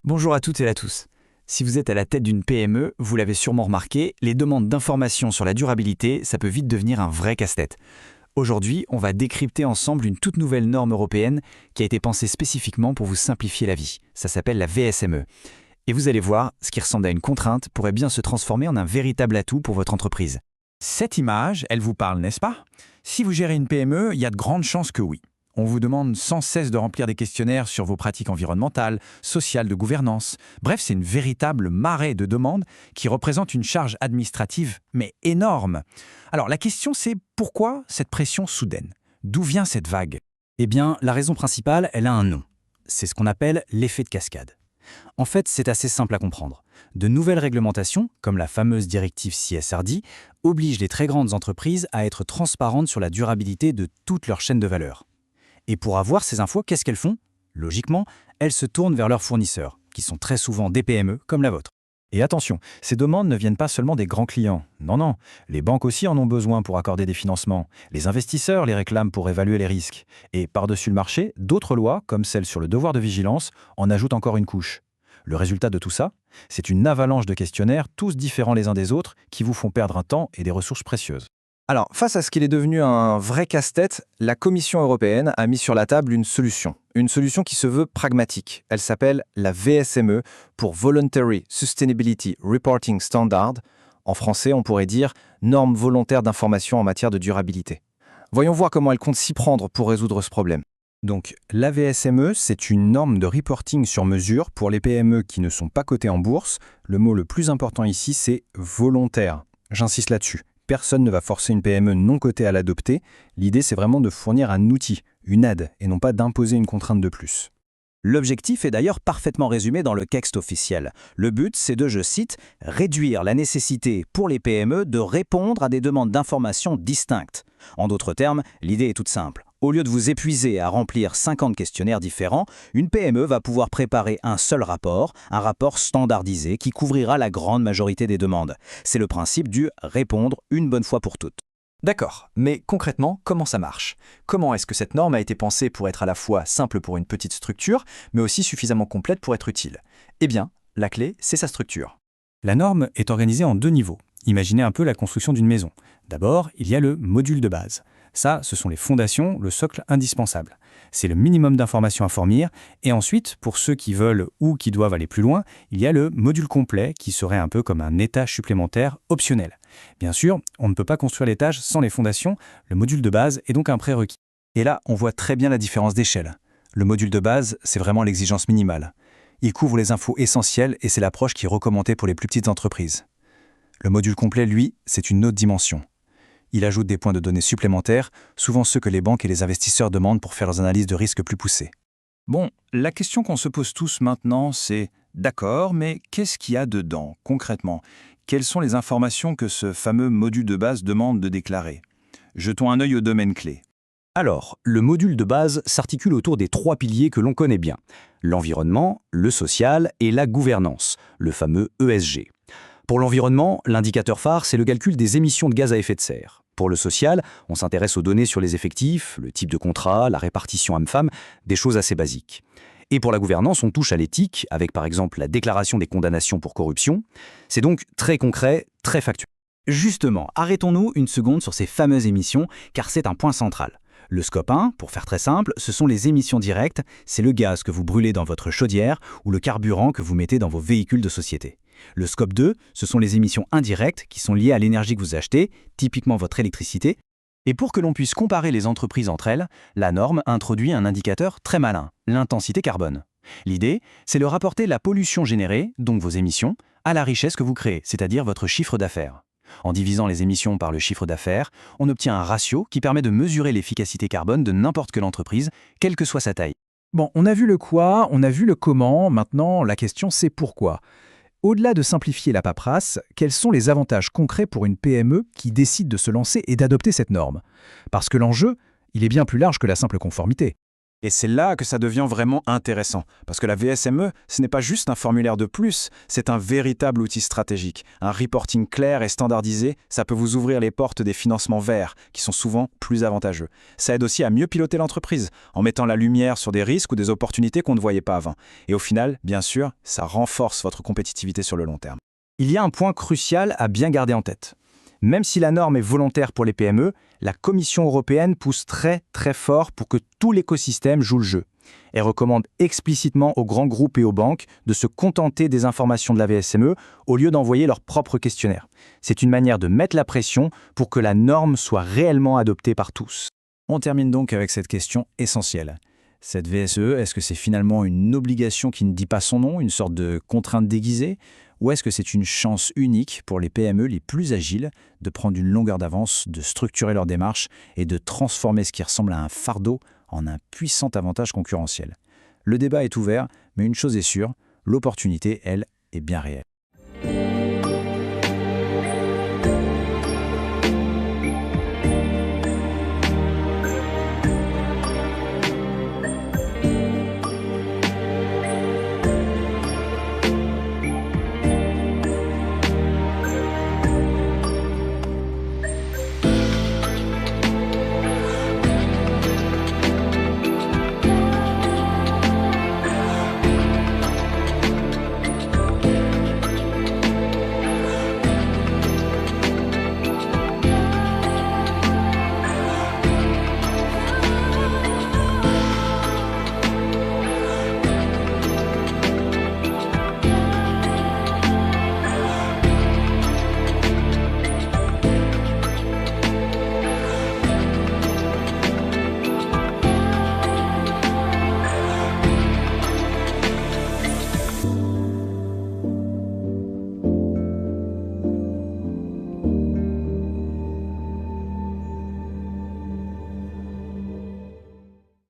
Bonjour à toutes et à tous. Si vous êtes à la tête d'une PME, vous l'avez sûrement remarqué, les demandes d'informations sur la durabilité, ça peut vite devenir un vrai casse-tête. Aujourd'hui, on va décrypter ensemble une toute nouvelle norme européenne qui a été pensée spécifiquement pour vous simplifier la vie. Ça s'appelle la VSME. Et vous allez voir, ce qui ressemble à une contrainte pourrait bien se transformer en un véritable atout pour votre entreprise. Cette image, elle vous parle, n'est-ce pas? Si vous gérez une PME, il y a de grandes chances que oui. On vous demande sans cesse de remplir des questionnaires sur vos pratiques environnementales, sociales, de gouvernance. Bref, c'est une véritable marée de demandes qui représente une charge administrative, mais énorme. Alors la question c'est pourquoi cette pression soudaine? D'où vient cette vague? Eh bien, la raison principale, elle a un nom. C'est ce qu'on appelle l'effet de cascade. En fait, c'est assez simple à comprendre. De nouvelles réglementations, comme la fameuse directive CSRD, obligent les très grandes entreprises à être transparentes sur la durabilité de toute leur chaîne de valeur. Et pour avoir ces infos, qu'est-ce qu'elles font? Logiquement, elles se tournent vers leurs fournisseurs, qui sont très souvent des PME comme la vôtre. Et attention, ces demandes ne viennent pas seulement des grands clients. Non, les banques aussi en ont besoin pour accorder des financements. Les investisseurs les réclament pour évaluer les risques. Et par-dessus le marché, d'autres lois, comme celle sur le devoir de vigilance, en ajoutent encore une couche. Le résultat de tout ça, c'est une avalanche de questionnaires, tous différents les uns des autres, qui vous font perdre un temps et des ressources précieuses. Alors, face à ce qu'il est devenu un vrai casse-tête, la Commission européenne a mis sur la table une solution. Une solution qui se veut pragmatique. Elle s'appelle la VSME, pour Voluntary Sustainability Reporting Standard. En français, on pourrait dire norme volontaire d'information en matière de durabilité. Voyons voir comment elle compte s'y prendre pour résoudre ce problème. Donc, la VSME, c'est une norme de reporting sur mesure pour les PME qui ne sont pas cotées en bourse. Le mot le plus important ici, c'est volontaire. J'insiste là-dessus. Personne ne va forcer une PME non cotée à l'adopter. L'idée, c'est vraiment de fournir un outil, une aide, et non pas d'imposer une contrainte de plus. L'objectif est d'ailleurs parfaitement résumé dans le texte officiel. Le but, c'est de, je cite, « réduire la nécessité pour les PME de répondre à des demandes d'informations distinctes ». En d'autres termes, l'idée est toute simple. Au lieu de vous épuiser à remplir 50 questionnaires différents, une PME va pouvoir préparer un seul rapport, un rapport standardisé qui couvrira la grande majorité des demandes. C'est le principe du « répondre une bonne fois pour toutes ». D'accord, mais concrètement, comment ça marche? Comment est-ce que cette norme a été pensée pour être à la fois simple pour une petite structure, mais aussi suffisamment complète pour être utile? Eh bien, la clé, c'est sa structure. La norme est organisée en deux niveaux. Imaginez un peu la construction d'une maison. D'abord, il y a le module de base. Ça, ce sont les fondations, le socle indispensable. C'est le minimum d'informations à fournir. Et ensuite, pour ceux qui veulent ou qui doivent aller plus loin, il y a le module complet qui serait un peu comme un étage supplémentaire optionnel. Bien sûr, on ne peut pas construire l'étage sans les fondations. Le module de base est donc un prérequis. Et là, on voit très bien la différence d'échelle. Le module de base, c'est vraiment l'exigence minimale. Il couvre les infos essentielles et c'est l'approche qui est recommandée pour les plus petites entreprises. Le module complet, lui, c'est une autre dimension. Il ajoute des points de données supplémentaires, souvent ceux que les banques et les investisseurs demandent pour faire leurs analyses de risques plus poussées. Bon, la question qu'on se pose tous maintenant, c'est « d'accord, mais qu'est-ce qu'il y a dedans, concrètement? Quelles sont les informations que ce fameux module de base demande de déclarer ?» Jetons un œil aux domaines clés. Alors, le module de base s'articule autour des trois piliers que l'on connaît bien. L'environnement, le social et la gouvernance, le fameux ESG. Pour l'environnement, l'indicateur phare, c'est le calcul des émissions de gaz à effet de serre. Pour le social, on s'intéresse aux données sur les effectifs, le type de contrat, la répartition homme-femme, des choses assez basiques. Et pour la gouvernance, on touche à l'éthique, avec par exemple la déclaration des condamnations pour corruption. C'est donc très concret, très factuel. Justement, arrêtons-nous une seconde sur ces fameuses émissions, car c'est un point central. Le scope 1, pour faire très simple, ce sont les émissions directes, c'est le gaz que vous brûlez dans votre chaudière ou le carburant que vous mettez dans vos véhicules de société. Le scope 2, ce sont les émissions indirectes qui sont liées à l'énergie que vous achetez, typiquement votre électricité. Et pour que l'on puisse comparer les entreprises entre elles, la norme introduit un indicateur très malin, l'intensité carbone. L'idée, c'est de rapporter la pollution générée, donc vos émissions, à la richesse que vous créez, c'est-à-dire votre chiffre d'affaires. En divisant les émissions par le chiffre d'affaires, on obtient un ratio qui permet de mesurer l'efficacité carbone de n'importe quelle entreprise, quelle que soit sa taille. Bon, on a vu le quoi, on a vu le comment, maintenant la question c'est pourquoi. Au-delà de simplifier la paperasse, quels sont les avantages concrets pour une PME qui décide de se lancer et d'adopter cette norme? Parce que l'enjeu, il est bien plus large que la simple conformité. Et c'est là que ça devient vraiment intéressant, parce que la VSME, ce n'est pas juste un formulaire de plus, c'est un véritable outil stratégique. Un reporting clair et standardisé, ça peut vous ouvrir les portes des financements verts, qui sont souvent plus avantageux. Ça aide aussi à mieux piloter l'entreprise, en mettant la lumière sur des risques ou des opportunités qu'on ne voyait pas avant. Et au final, bien sûr, ça renforce votre compétitivité sur le long terme. Il y a un point crucial à bien garder en tête. Même si la norme est volontaire pour les PME, la Commission européenne pousse très fort pour que tout l'écosystème joue le jeu. Elle recommande explicitement aux grands groupes et aux banques de se contenter des informations de la VSME au lieu d'envoyer leur propre questionnaire. C'est une manière de mettre la pression pour que la norme soit réellement adoptée par tous. On termine donc avec cette question essentielle. Cette VSE, est-ce que c'est finalement une obligation qui ne dit pas son nom, une sorte de contrainte déguisée, ou est-ce que c'est une chance unique pour les PME les plus agiles de prendre une longueur d'avance, de structurer leur démarche et de transformer ce qui ressemble à un fardeau en un puissant avantage concurrentiel? Le débat est ouvert, mais une chose est sûre, l'opportunité, elle, est bien réelle.